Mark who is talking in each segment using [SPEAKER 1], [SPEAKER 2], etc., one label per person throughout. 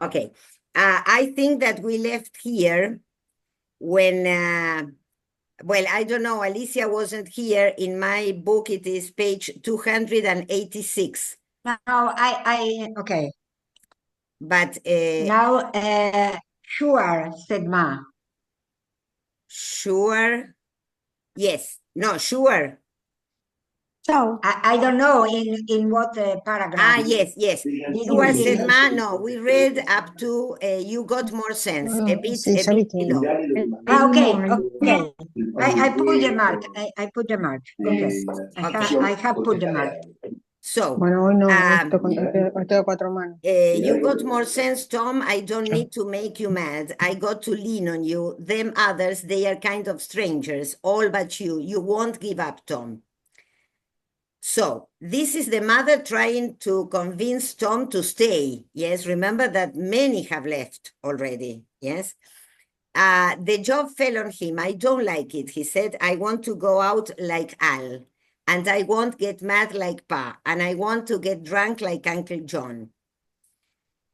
[SPEAKER 1] Okay. I think that we left here when, well, I don't know, Alicia wasn't here. In my book, it is page 286.
[SPEAKER 2] No, okay.
[SPEAKER 1] But
[SPEAKER 2] Now, sure, said Ma.
[SPEAKER 1] sure, yes, no, sure.
[SPEAKER 3] Ciao.
[SPEAKER 2] I don't know in what paragraph.
[SPEAKER 1] Yes.
[SPEAKER 2] Did
[SPEAKER 1] Sure,
[SPEAKER 2] you
[SPEAKER 1] said
[SPEAKER 2] finish?
[SPEAKER 1] Ma. No, we read up to you got more sense. A bit below.
[SPEAKER 2] Okay. I put the mark. I put the mark. Okay.
[SPEAKER 1] Okay.
[SPEAKER 2] I have put the mark.
[SPEAKER 1] So,
[SPEAKER 3] Bueno, hoy no, estoy a cuatro manos.
[SPEAKER 1] you got more sense, Tom. I don't need to make you mad. I got to lean on you. Them others, they are kind of strangers, all but you. You won't give up, Tom. So, this is the mother trying to convince Tom to stay. Yes, remember that many have left already. Yes. The job fell on him. I don't like it. He said, I want to go out like Al, and I won't get mad like Pa, and I want to get drunk like Uncle John.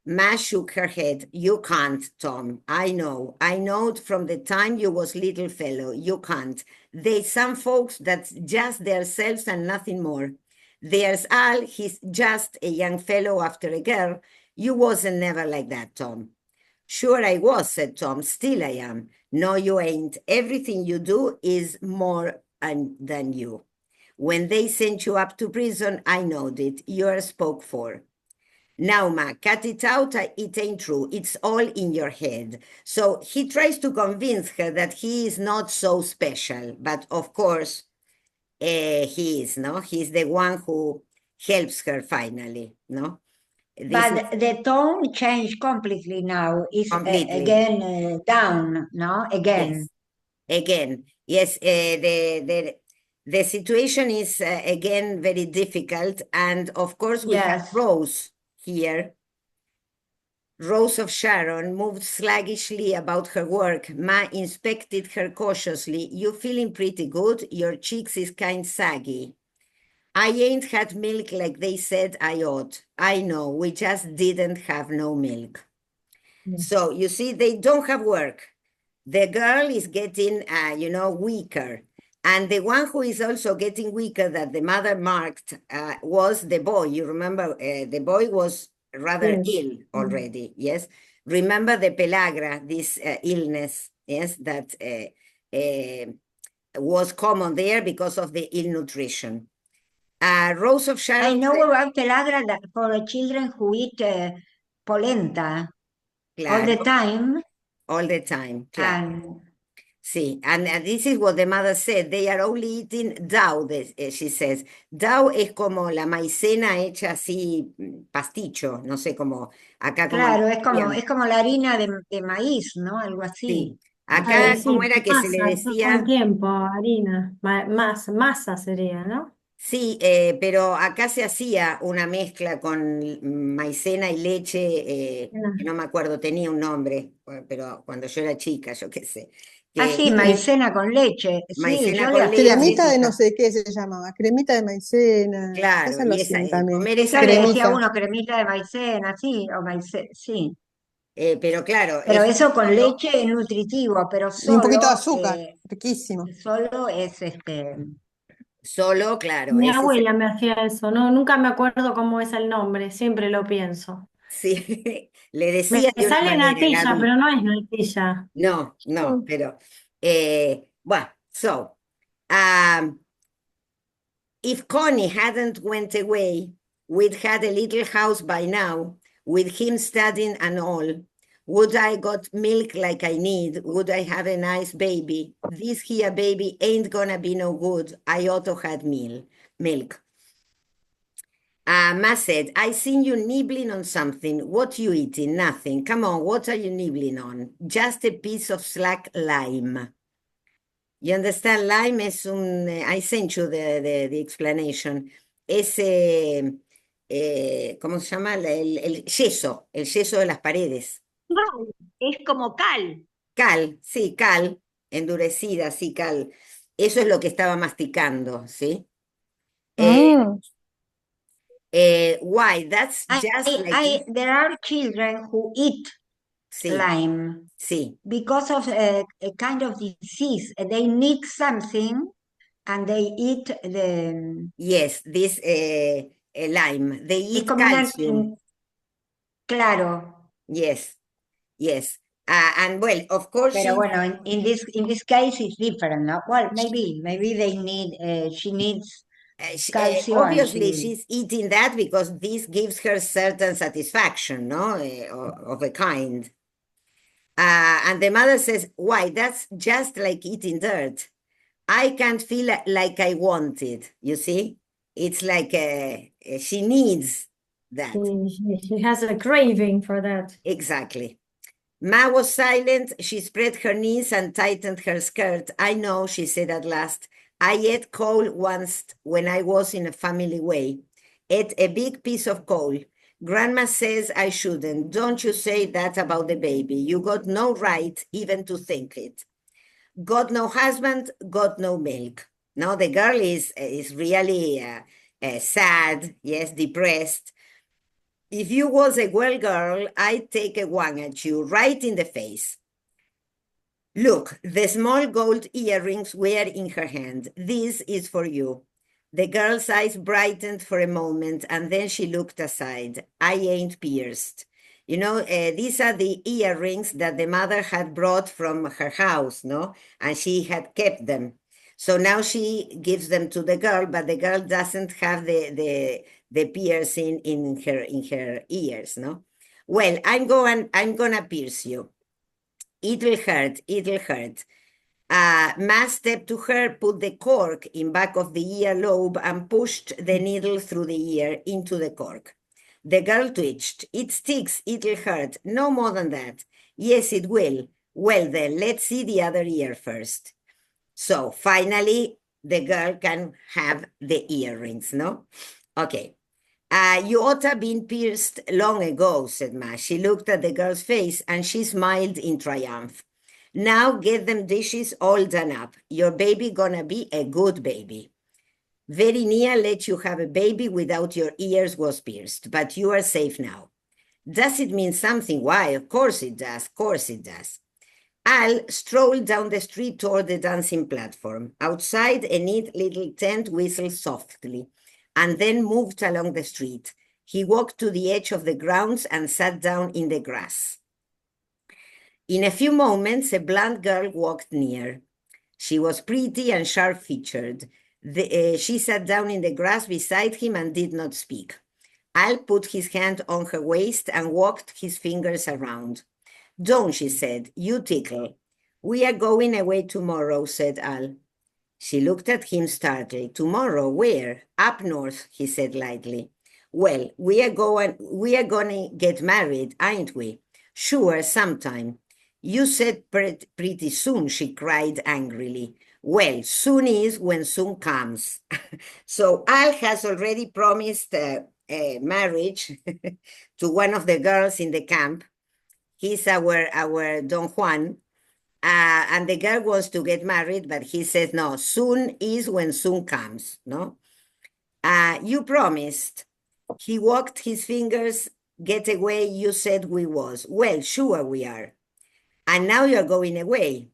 [SPEAKER 1] Ma shook her head. You can't, Tom. I know it from the time you was little fellow. You can't. There's some folks that's just theirselves and nothing more. There's Al. He's just a young fellow after a girl. You wasn't never like that, Tom. Sure I was, said Tom. Still I am. No, you ain't. Everything you do is more than you. When they sent you up to prison, I knowed it. You're spoke for. Now, Ma, cut it out. It ain't true. It's all in your head. So he tries to convince her that he is not so special. But of course, he is, no? He's the one who helps her finally, no?
[SPEAKER 2] But the tone changed completely now. It's again down, no? Again.
[SPEAKER 1] Yes. Again. Yes, the situation is again very difficult. And of course, we have Rose here. Rose of Sharon moved sluggishly about her work. Ma inspected her cautiously. You feeling pretty good? Your cheeks is kind saggy. I ain't had milk like they said I ought. I know, we just didn't have no milk. So you see, they don't have work. The girl is getting, weaker. And the one who is also getting weaker that the mother marked was the boy. You remember, the boy was rather ill already, yes? Remember the pellagra, this illness, yes, that was common there because of the ill nutrition. Rose of Sharon.
[SPEAKER 2] I know about pellagra for children who eat polenta all the time.
[SPEAKER 1] All the time, claro.
[SPEAKER 2] And
[SPEAKER 1] Sí, and this is what the mother said. They are only eating dough, she says. Dough es como la maicena hecha así, pasticho, no sé cómo. Acá como.
[SPEAKER 2] Claro, es como la harina de maíz, ¿no? Algo así.
[SPEAKER 1] Sí. Acá, ¿cómo era que se le decía?
[SPEAKER 3] Todo el tiempo, harina, masa sería, ¿no?
[SPEAKER 1] Sí, pero acá se hacía una mezcla con maicena y leche, que no me acuerdo, tenía un nombre, pero cuando yo era chica, yo qué sé.
[SPEAKER 2] Sí, maicena con leche.
[SPEAKER 1] Maicena
[SPEAKER 2] sí,
[SPEAKER 1] con leche.
[SPEAKER 4] Cremita de no sé qué se llamaba, cremita de maicena.
[SPEAKER 1] Claro,
[SPEAKER 4] Esa lo
[SPEAKER 1] y
[SPEAKER 4] hacían también.
[SPEAKER 1] comer
[SPEAKER 2] Eso
[SPEAKER 1] esa
[SPEAKER 2] le decía a uno cremita de maicena, sí, o sí.
[SPEAKER 1] Pero claro.
[SPEAKER 2] Pero eso con leche es nutritivo, pero
[SPEAKER 4] Y un poquito de
[SPEAKER 2] solo,
[SPEAKER 4] azúcar, riquísimo.
[SPEAKER 2] solo es
[SPEAKER 1] Solo, claro.
[SPEAKER 3] Mi abuela me hacía eso, no, nunca me acuerdo cómo es el nombre, siempre lo pienso.
[SPEAKER 1] Sí, le decía
[SPEAKER 3] Me
[SPEAKER 1] de una
[SPEAKER 3] sale
[SPEAKER 1] manera,
[SPEAKER 3] natilla,
[SPEAKER 1] Gaby.
[SPEAKER 3] pero no es natilla.
[SPEAKER 1] No, pero well, so if Connie hadn't went away, we'd had a little house by now, with him studying and all. Would I got milk like I need? Would I have a nice baby? This here baby ain't gonna be no good. I ought to had milk. Ma said, I seen you nibbling on something. What you eating? Nothing. Come on, what are you nibbling on? Just a piece of slack lime. You understand? Lime es I sent you the explanation. Es, ¿cómo se llama? El yeso de las paredes.
[SPEAKER 2] No, es como cal.
[SPEAKER 1] Cal, sí, cal, endurecida, sí, cal. Eso es lo que estaba masticando, ¿sí? Why? That's just like
[SPEAKER 2] there are children who eat
[SPEAKER 1] sí,
[SPEAKER 2] lime
[SPEAKER 1] sí,
[SPEAKER 2] because of a kind of disease. They need something and they eat the
[SPEAKER 1] yes, this lime. They eat
[SPEAKER 2] combinant,
[SPEAKER 1] calcium.
[SPEAKER 2] claro.
[SPEAKER 1] Yes, yes. And well, of course,
[SPEAKER 2] Pero bueno, in this case it's different, no? Well, maybe they need she needs calcium and
[SPEAKER 1] obviously she's eating that because this gives her certain satisfaction, no, of a kind. And the mother says, "Why? That's just like eating dirt. I can't feel like I want it. You see, it's like she needs that."
[SPEAKER 3] She has a craving for that.
[SPEAKER 1] Exactly. Ma was silent. She spread her knees and tightened her skirt. "I know," she said at last. "I ate coal once when I was in a family way. Ate a big piece of coal. Grandma says I shouldn't. Don't you say that about the baby. You got no right even to think it. Got no husband, got no milk." Now the girl is really sad, yes, depressed. "If you was a well girl, I'd take a wang at you right in the face." Look, the small gold earrings were in her hand. "This is for you." The girl's eyes brightened for a moment, and then she looked aside. "I ain't pierced. You know, these are the earrings that the mother had brought from her house, no? And she had kept them. So now she gives them to the girl, but the girl doesn't have the piercing in her ears, no? "Well, I'm gonna pierce you. It'll hurt, it'll hurt." Ma stepped to her, put the cork in back of the earlobe, and pushed the needle through the ear into the cork. The girl twitched. "It sticks, it'll hurt. No more than that." "Yes, it will." "Well, then, let's see the other ear first." So finally, the girl can have the earrings, no? Okay. "You ought to have been pierced long ago," said Ma. She looked at the girl's face and she smiled in triumph. "Now get them dishes all done up. Your baby gonna be a good baby. Very near let you have a baby without your ears was pierced, but you are safe now." "Does it mean something? Why, of course it does, of course it does." Al strolled down the street toward the dancing platform. Outside, a neat little tent whistled softly, and then moved along the street. He walked to the edge of the grounds and sat down in the grass. In a few moments, a blonde girl walked near. She was pretty and sharp-featured. She sat down in the grass beside him and did not speak. Al put his hand on her waist and walked his fingers around. "Don't," she said. "You tickle." "We are going away tomorrow," said Al. She looked at him startled. "Tomorrow? Where?" "Up north," he said lightly. "Well, we are going to get married, ain't we?" "Sure, sometime." "You said pretty soon," she cried angrily. "Well, soon is when soon comes." So Al has already promised marriage to one of the girls in the camp. He's our Don Juan. And the girl wants to get married, but he says, no, soon is when soon comes, no? You promised. He walked his fingers, "Get away, you said we was." "Well, sure we are." "And now you're going away."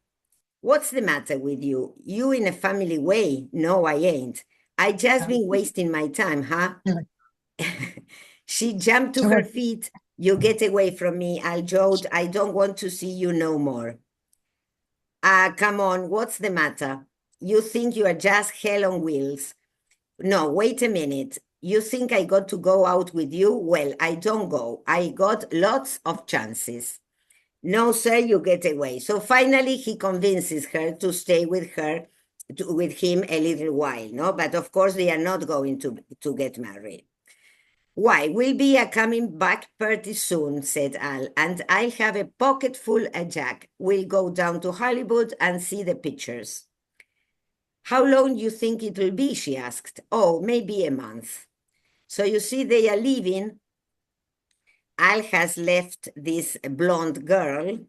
[SPEAKER 1] "What's the matter with you? You in a family way?" "No, I ain't. I just been wasting my time, huh?" She jumped to her feet. "You get away from me," Al joked. "I don't want to see you no more." Come on, what's the matter? You think you are just hell on wheels. No, wait a minute. You think I got to go out with you? Well, I don't go. I got lots of chances. No, sir, you get away. So finally he convinces her to stay with him a little while, no? But of course they are not going to get married. "Why, we'll be coming back pretty soon," said Al, "and I'll have a pocket full of Jack. We'll go down to Hollywood and see the pictures." "How long do you think it'll be?" she asked. "Oh, maybe a month." So you see, they are leaving. Al has left this blonde girl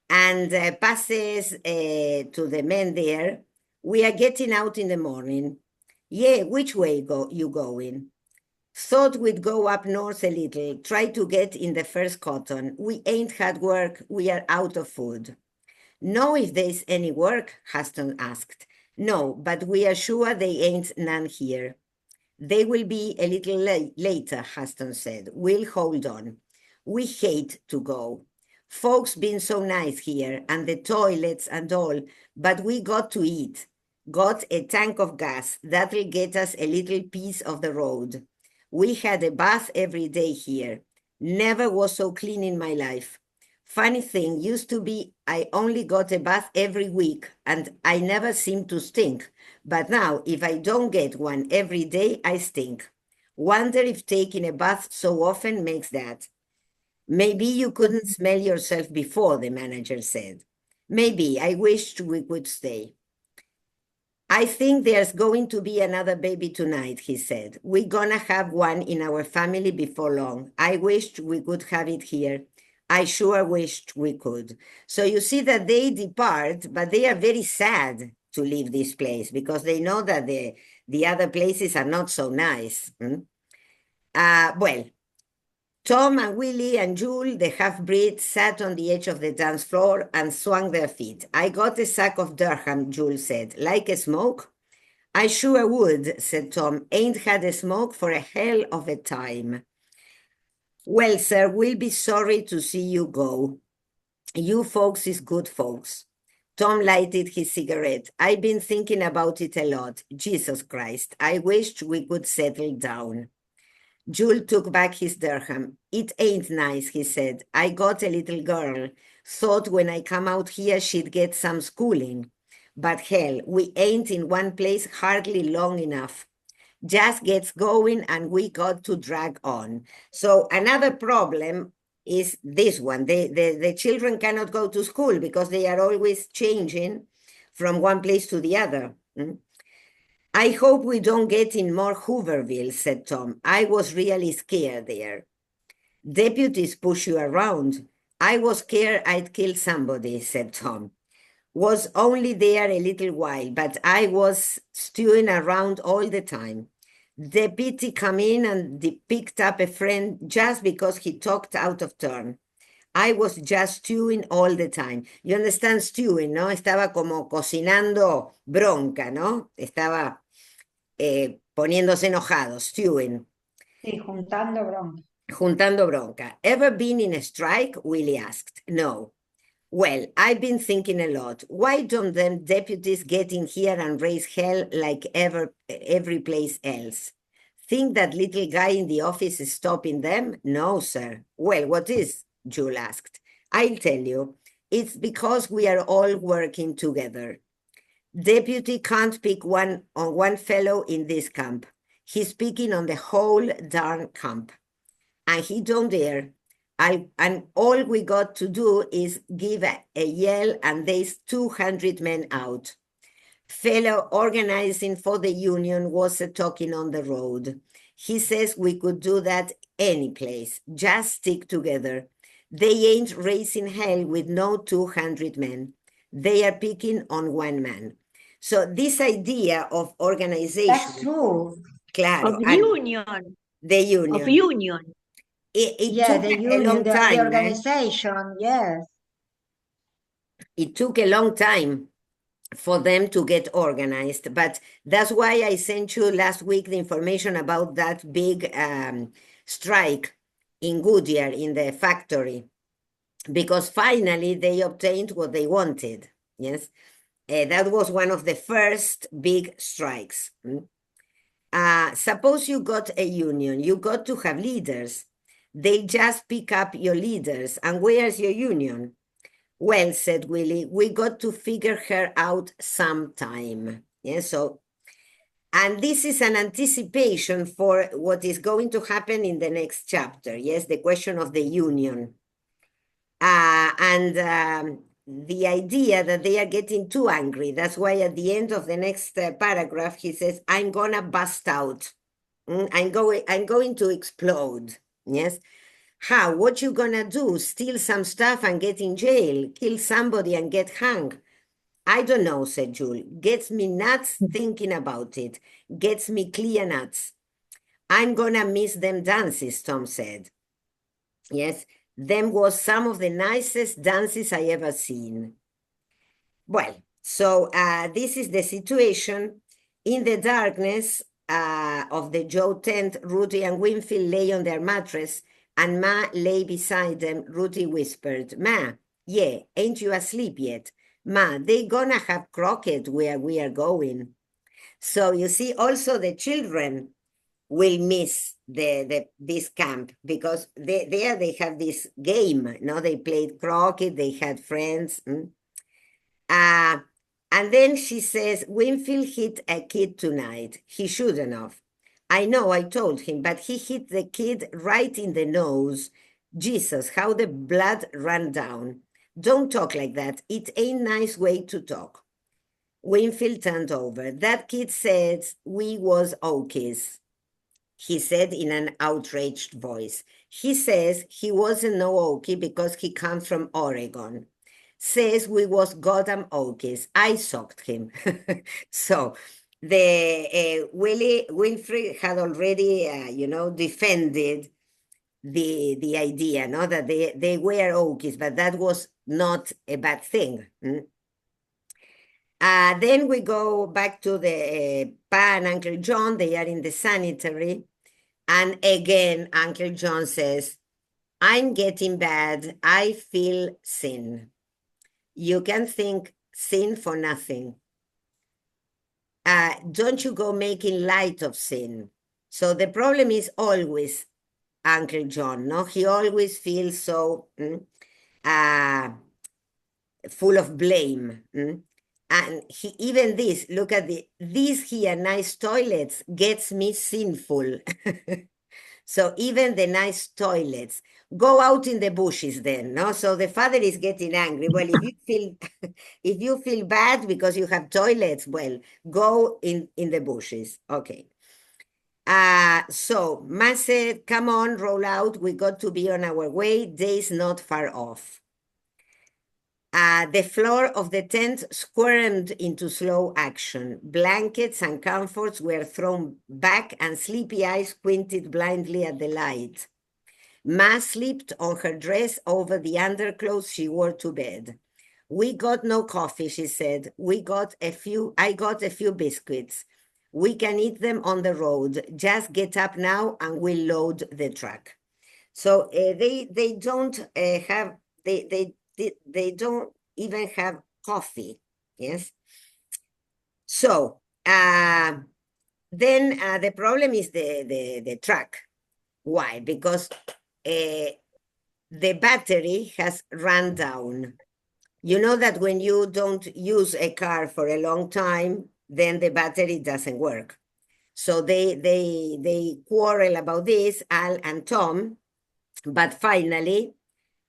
[SPEAKER 1] and passes to the men there. "We are getting out in the morning." "Yeah, which way you going?" Thought we'd go up north a little, try to get in the first cotton. We ain't had work, we are out of food. Know if there's any work? Huston asked. No, but we are sure they ain't none here. They will be a little later, Huston said. We'll hold on. We hate to go. Folks been so nice here, and the toilets and all, but we got to eat. Got a tank of gas. That'll get us a little piece of the road. We had a bath every day here. Never was so clean in my life. Funny thing, used to be I only got a bath every week, and I never seemed to stink. But now, if I don't get one every day, I stink. Wonder if taking a bath so often makes that. Maybe you couldn't smell yourself before, the manager said. Maybe. I wished we could stay. I think there's going to be another baby tonight, he said. We're gonna have one in our family before long. I wished we could have it here. I sure wished we could. So you see that they depart, but they are very sad to leave this place because they know that the other places are not so nice. Well, Tom and Willie and Jule, the half-breed, sat on the edge of the dance floor and swung their feet. I got a sack of Durham, Jule said. Like a smoke? I sure would, said Tom. Ain't had a smoke for a hell of a time. Well, sir, we'll be sorry to see you go. You folks is good folks. Tom lighted his cigarette. I've been thinking about it a lot. Jesus Christ, I wished we could settle down. Jule took back his Durham. It ain't nice, he said. I got a little girl. Thought when I come out here she'd get some schooling. But hell, we ain't in one place hardly long enough. Just gets going and we got to drag on. So another problem is this one. The children cannot go to school because they are always changing from one place to the other. I hope we don't get in more Hooverville, said Tom. I was really scared there. Deputies push you around. I was scared I'd kill somebody, said Tom. Was only there a little while, but I was stewing around all the time. Deputy come in and picked up a friend just because he talked out of turn. I was just stewing all the time. You understand stewing, ¿no? Estaba como cocinando bronca, ¿no? Estaba poniéndose enojado, stewing.
[SPEAKER 2] Sí, juntando bronca.
[SPEAKER 1] Juntando bronca. Ever been in a strike? Willie asked. No. Well, I've been thinking a lot. Why don't them deputies get in here and raise hell like every place else? Think that little guy in the office is stopping them? No, sir. Well, what is? Jule asked. I'll tell you. It's because we are all working together. Deputy can't pick on one fellow in this camp. He's picking on the whole darn camp. And he don't dare. And all we got to do is give a yell and there's 200 men out. Fellow organizing for the union was talking on the road. He says we could do that any place. Just stick together. They ain't raising hell with no 200 men. They are picking on one man. So this idea of organization.
[SPEAKER 2] That's true.
[SPEAKER 1] Claro.
[SPEAKER 5] Of union.
[SPEAKER 1] The union.
[SPEAKER 5] Of union.
[SPEAKER 1] It took
[SPEAKER 2] the
[SPEAKER 1] a
[SPEAKER 2] union,
[SPEAKER 1] long time.
[SPEAKER 2] the organization, yes.
[SPEAKER 1] It took a long time for them to get organized, but that's why I sent you last week the information about that big strike in Goodyear in the factory, because finally they obtained what they wanted. Yes, that was one of the first big strikes. Suppose you got a union, you got to have leaders. They just pick up your leaders. And where's your union? Well, said Willie, we got to figure her out sometime. Yeah, so, and this is an anticipation for what is going to happen in the next chapter. Yes, the question of the union. The idea that they are getting too angry. That's why at the end of the next paragraph, he says, I'm gonna bust out. I'm going to explode. Yes. How? What you gonna do? Steal some stuff and get in jail? Kill somebody and get hung? I don't know, said Jule. Gets me nuts thinking about it. Gets me clear nuts. I'm gonna miss them dances, Tom said. Yes, them was some of the nicest dances I ever seen. Well, so this is the situation. In the darkness of the Joe tent, Ruthie and Winfield lay on their mattress, and Ma lay beside them. Ruthie whispered, Ma, yeah, ain't you asleep yet? Ma, they gonna have croquet where we are going. So you see, also the children will miss this camp because they have this game. No, they played croquet, they had friends. And then she says, Winfield hit a kid tonight. He shouldn't have. I know, I told him, but he hit the kid right in the nose. Jesus, how the blood ran down. Don't talk like that. It ain't nice way to talk. Winfield turned over. That kid said we was Okies, he said in an outraged voice. He says he wasn't no Okie because he comes from Oregon. Says we was goddamn Okies. I socked him. So the Winfield had already, defended the idea, no, that they were Okies, but that was not a bad thing. Then we go back to the Pa and Uncle John. They are in the sanitary. And again, Uncle John says, I'm getting bad. I feel sin. You can think sin for nothing. Don't you go making light of sin. So the problem is always Uncle John, no? He always feels so full of blame. And even this, look at these here nice toilets gets me sinful. So even the nice toilets, go out in the bushes then, no? So the father is getting angry. Well, if you feel bad because you have toilets, well, go in the bushes. Okay. So Ma said, come on, roll out. We got to be on our way. Day's not far off. The floor of the tent squirmed into slow action. Blankets and comforts were thrown back and sleepy eyes squinted blindly at the light. Ma slipped on her dress over the underclothes she wore to bed. We got no coffee, she said. I got a few biscuits. We can eat them on the road. Just get up now and we'll load the truck. So they don't have, they don't even have coffee, yes? So then the problem is the truck. Why? Because the battery has run down. You know that when you don't use a car for a long time, then the battery doesn't work. So they quarrel about this, Al and Tom, but finally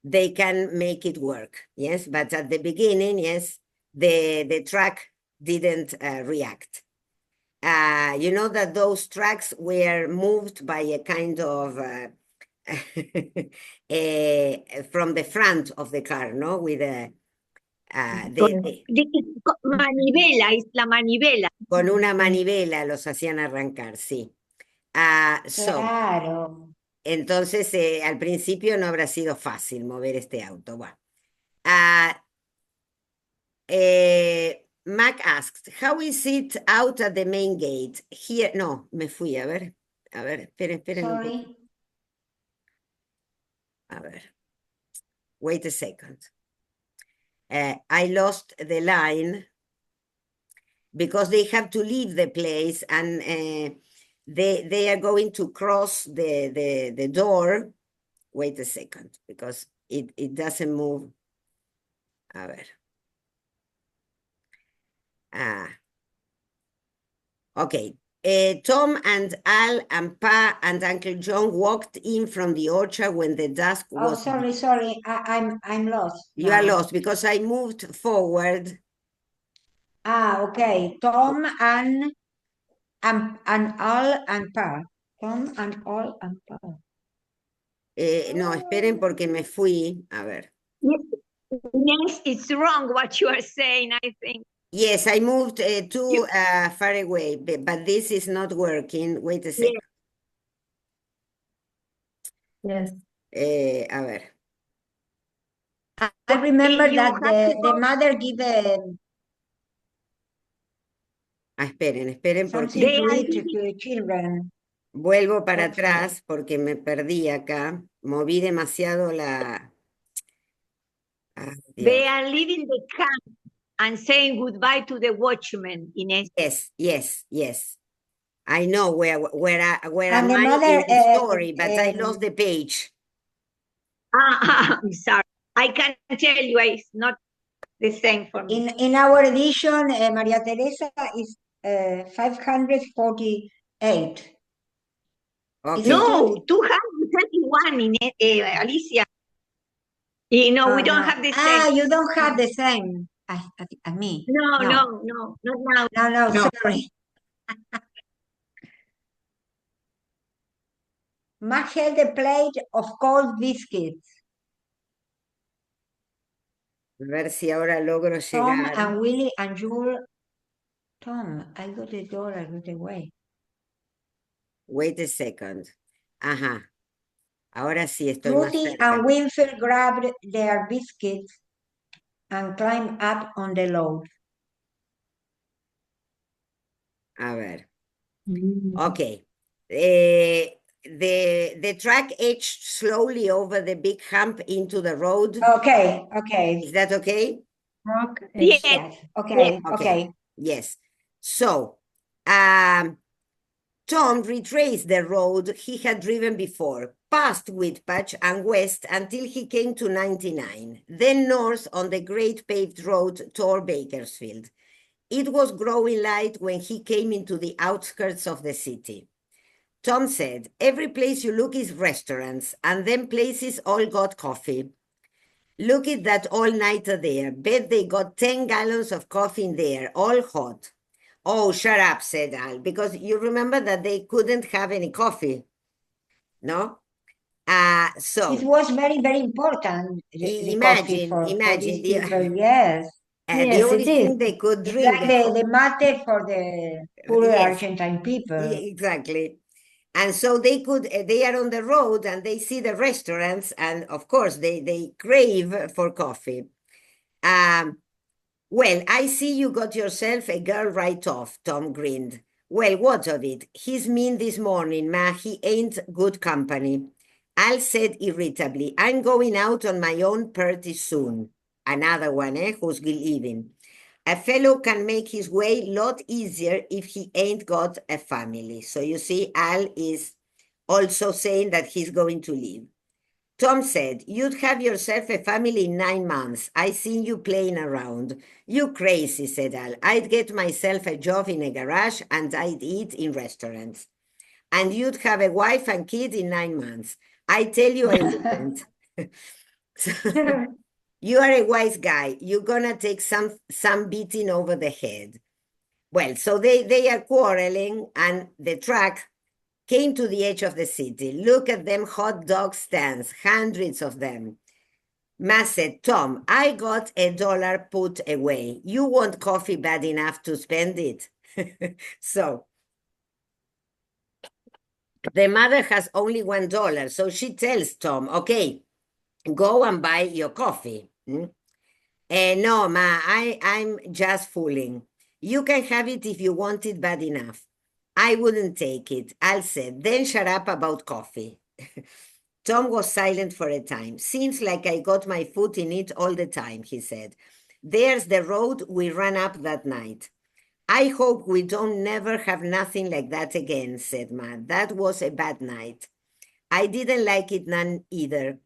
[SPEAKER 1] they can make it work, yes? But at the beginning, yes, the truck didn't react. You know that those trucks were moved by a kind of from the front of the car, no? With a
[SPEAKER 5] manivela, es la manivela.
[SPEAKER 1] Con una manivela los hacían arrancar, sí.
[SPEAKER 2] Claro.
[SPEAKER 1] Entonces, al principio no habrá sido fácil mover este auto. Bueno. Mac asked, how is it out at the main gate? Here, no, me fui, a ver, esperen.
[SPEAKER 2] Sorry.
[SPEAKER 1] A ver, wait a second. I lost the line because they have to leave the place and they are going to cross the door. Wait a second, because it doesn't move. A ver. Okay. Tom and Al and Pa and Uncle John walked in from the orchard when the dusk was.
[SPEAKER 2] Oh, sorry. I'm lost.
[SPEAKER 1] You are lost because I moved forward.
[SPEAKER 2] Okay. Tom and Al and Pa. Tom and Al and Pa.
[SPEAKER 1] No, esperen porque me fui. A ver.
[SPEAKER 5] Yes, it's wrong what you are saying, I think.
[SPEAKER 1] Yes, I moved too far away, but this is not working. Wait a second.
[SPEAKER 3] Yes.
[SPEAKER 1] A ver.
[SPEAKER 2] I remember
[SPEAKER 5] You
[SPEAKER 2] that
[SPEAKER 5] have
[SPEAKER 2] the
[SPEAKER 5] to go-
[SPEAKER 2] mother give
[SPEAKER 1] Esperen,
[SPEAKER 2] something
[SPEAKER 1] porque
[SPEAKER 5] They
[SPEAKER 2] to
[SPEAKER 5] are
[SPEAKER 2] eat
[SPEAKER 5] living-
[SPEAKER 2] to the children.
[SPEAKER 1] vuelvo para
[SPEAKER 2] That's
[SPEAKER 1] atrás porque me perdí acá. Moví demasiado la... Ay,
[SPEAKER 5] they
[SPEAKER 1] Dios.
[SPEAKER 5] are leaving the camp and saying goodbye to the watchman in
[SPEAKER 1] Yes. I know where
[SPEAKER 2] And
[SPEAKER 1] am
[SPEAKER 2] the
[SPEAKER 1] I
[SPEAKER 2] mother,
[SPEAKER 1] in the story, but I lost the page.
[SPEAKER 5] I'm sorry. I can tell you it's not the same for me.
[SPEAKER 2] in our edition, Maria Teresa is 548.
[SPEAKER 1] Okay.
[SPEAKER 5] No, 231 in Alicia. You know, we don't
[SPEAKER 2] no.
[SPEAKER 5] have the same.
[SPEAKER 2] You don't have the same as me.
[SPEAKER 5] No,
[SPEAKER 2] No.
[SPEAKER 5] not now.
[SPEAKER 2] No,
[SPEAKER 5] No.
[SPEAKER 2] sorry. Max held a plate of cold biscuits.
[SPEAKER 1] A ver si ahora logro
[SPEAKER 2] Tom
[SPEAKER 1] llegar.
[SPEAKER 2] and Willie and Jules. Tom, I got the dollar right away.
[SPEAKER 1] Wait a second. Ajá. Ahora sí estoy más
[SPEAKER 2] Ruthie
[SPEAKER 1] cerca.
[SPEAKER 2] and Winfield grabbed their biscuits and climbed up on the load.
[SPEAKER 1] A ver.
[SPEAKER 3] Mm.
[SPEAKER 1] Okay. The truck edged slowly over the big hump into the road.
[SPEAKER 2] Okay.
[SPEAKER 1] Is that okay?
[SPEAKER 5] Yes.
[SPEAKER 2] Yes. Okay. Okay.
[SPEAKER 1] Yes. So, Tom retraced the road he had driven before, past Whitpatch and west until he came to 99, then north on the great paved road toward Bakersfield. It was growing light when he came into the outskirts of the city. Tom said, every place you look is restaurants, and them places all got coffee. Look at that all-nighter there. Bet they got 10 gallons of coffee in there, all hot. Oh, shut up, said Al, because you remember that they couldn't have any coffee, no? So
[SPEAKER 2] it was very, very important. The coffee for these people, yes.
[SPEAKER 1] The only thing they could
[SPEAKER 2] It's
[SPEAKER 1] drink.
[SPEAKER 2] like the mate for the poor Argentine people.
[SPEAKER 1] Exactly. And so they are on the road and they see the restaurants, and of course they crave for coffee. Well, I see you got yourself a girl right off, Tom grinned. Well, what of it? He's mean this morning, ma. He ain't good company. Al said irritably, I'm going out on my own pretty soon. Another one, who's leaving. A fellow can make his way a lot easier if he ain't got a family. So you see, Al is also saying that he's going to leave. Tom said, you'd have yourself a family in 9 months. I seen you playing around. You crazy, said Al. I'd get myself a job in a garage and I'd eat in restaurants. And you'd have a wife and kid in 9 months. I tell you I wouldn't. You are a wise guy. You're gonna take some beating over the head. Well, so they are quarreling, and the truck came to the edge of the city. Look at them hot dog stands, hundreds of them. Ma said, Tom, I got $1 put away. You want coffee bad enough to spend it? So the mother has only $1, so she tells Tom, okay, go and buy your coffee. No, ma, I'm just fooling. You can have it if you want it bad enough. I wouldn't take it. Al said, then shut up about coffee. Tom was silent for a time. Seems like I got my foot in it all the time, he said. There's the road we ran up that night. I hope we don't never have nothing like that again, said Ma. That was a bad night. I didn't like it none either.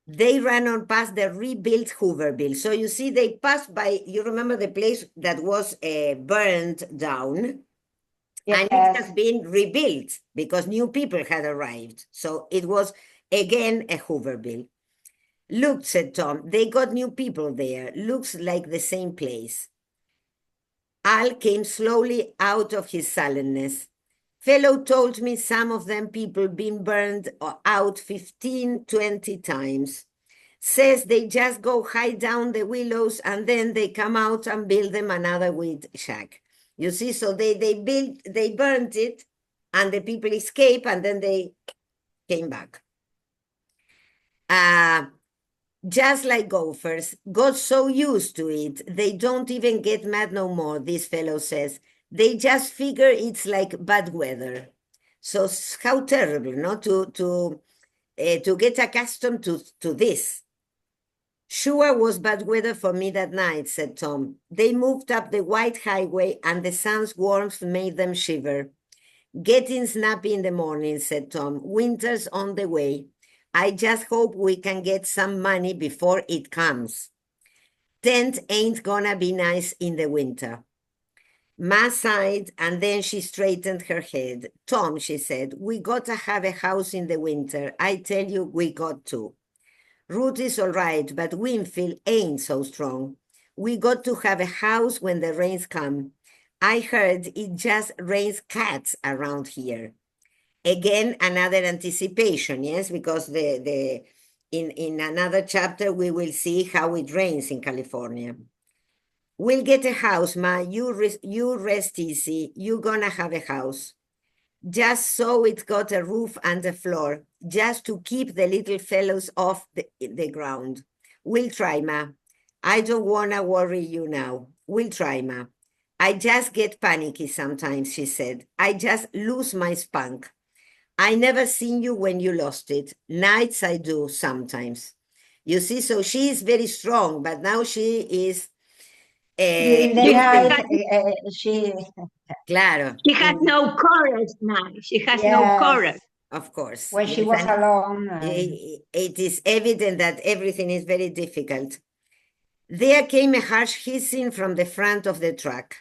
[SPEAKER 1] They ran on past the rebuilt Hooverville. So you see, they passed by, you remember the place that was burned down?
[SPEAKER 2] Yes.
[SPEAKER 1] And it has been rebuilt because new people had arrived. So it was, again, a Hooverville. Look, said Tom, they got new people there. Looks like the same place. Al came slowly out of his sullenness. Fellow told me some of them people been burned out 15, 20 times. Says they just go hide down the willows and then they come out and build them another wheat shack. You see, so they burnt it and the people escaped and then they came back. Just like gophers, got so used to it, they don't even get mad no more, this fellow says. They just figure it's like bad weather. So how terrible, no? To get accustomed to this. Sure was bad weather for me that night, said Tom. They moved up the white highway and the sun's warmth made them shiver. Getting snappy in the morning, said Tom. Winter's on the way. I just hope we can get some money before it comes. Tent ain't gonna be nice in the winter. Ma sighed, and then she straightened her head. Tom, she said, we gotta have a house in the winter. I tell you, we got to. Ruth is all right, but Winfield ain't so strong. We got to have a house when the rains come. I heard it just rains cats around here. Again, another anticipation, yes, because in another chapter, we will see how it rains in California. We'll get a house, Ma. You rest easy. You're gonna have a house. Just so it's got a roof and a floor, just to keep the little fellows off the ground. We'll try, Ma. I don't wanna worry you now. We'll try, Ma. I just get panicky sometimes, she said. I just lose my spunk. I never seen you when you lost it. Nights I do sometimes. You see, so she is very strong, but now she is...
[SPEAKER 2] in the night, she...
[SPEAKER 1] Claro.
[SPEAKER 5] She has no courage now. She has no
[SPEAKER 2] Yes.
[SPEAKER 5] courage.
[SPEAKER 1] Of course.
[SPEAKER 2] When she
[SPEAKER 1] Yes,
[SPEAKER 2] was
[SPEAKER 1] and
[SPEAKER 2] alone.
[SPEAKER 1] it is evident that everything is very difficult. There came a harsh hissing from the front of the truck.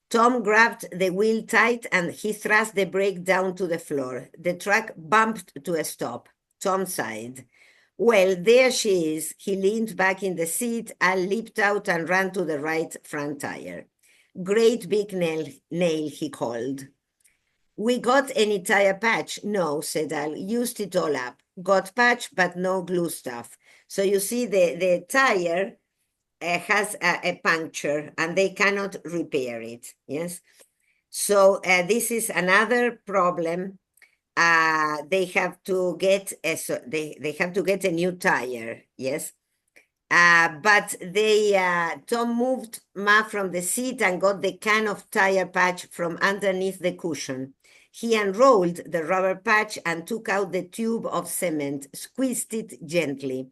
[SPEAKER 1] Tom grabbed the wheel tight and he thrust the brake down to the floor. The truck bumped to a stop. Tom sighed. Well, there she is. He leaned back in the seat. Al leaped out and ran to the right front tire. Great big nail, he called. We got any tire patch? No, said Al. Used it all up. Got patch, but no glue stuff. So you see the tire has a puncture and they cannot repair it, yes? So this is another problem. They have to get they have to get a new tire, yes? But Tom moved Ma from the seat and got the can of tire patch from underneath the cushion. He unrolled the rubber patch and took out the tube of cement, squeezed it gently.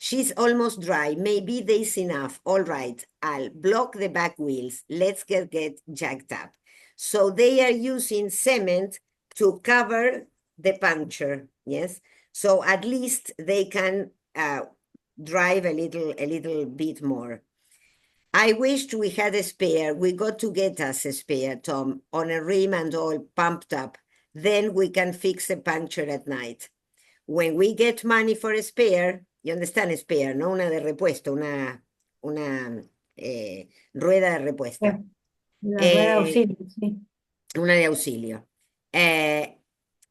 [SPEAKER 1] She's almost dry. Maybe there's enough. All right, I'll block the back wheels. Let's get jacked up. So they are using cement to cover the puncture, yes? So at least they can drive a little bit more. I wished we had a spare. We got to get us a spare, Tom, on a rim and all pumped up. Then we can fix a puncture at night. When we get money for a spare, you understand, spare, no una de repuesto, una rueda de repuesta.
[SPEAKER 3] La rueda de auxilio, sí.
[SPEAKER 1] Una de auxilio.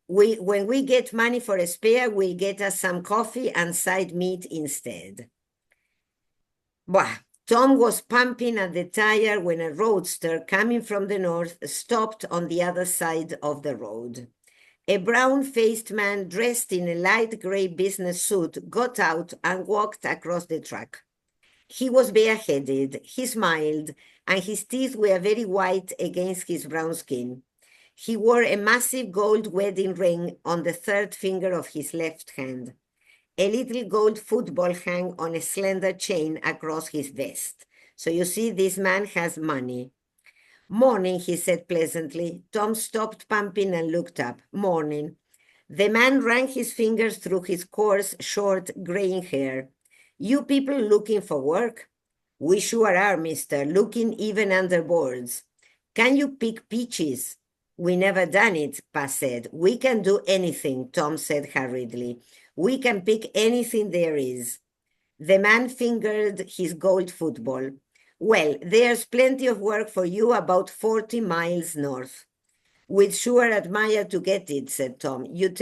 [SPEAKER 1] When we get money for a spare, we'll get us some coffee and side meat instead. Bah. Tom was pumping at the tire when a roadster coming from the north stopped on the other side of the road. A brown-faced man dressed in a light gray business suit got out and walked across the track. He was bareheaded, he smiled, and his teeth were very white against his brown skin. He wore a massive gold wedding ring on the third finger of his left hand. A little gold football hung on a slender chain across his vest. So you see, this man has money. Morning, he said pleasantly. Tom stopped pumping and looked up. Morning. The man ran his fingers through his coarse, short, graying hair. You people looking for work? We sure are, mister, looking even under boards. Can you pick peaches? We never done it, Pa said. We can do anything, Tom said hurriedly. We can pick anything there is. The man fingered his gold football. Well, there's plenty of work for you about 40 miles north. We'd sure admire to get it, said Tom. You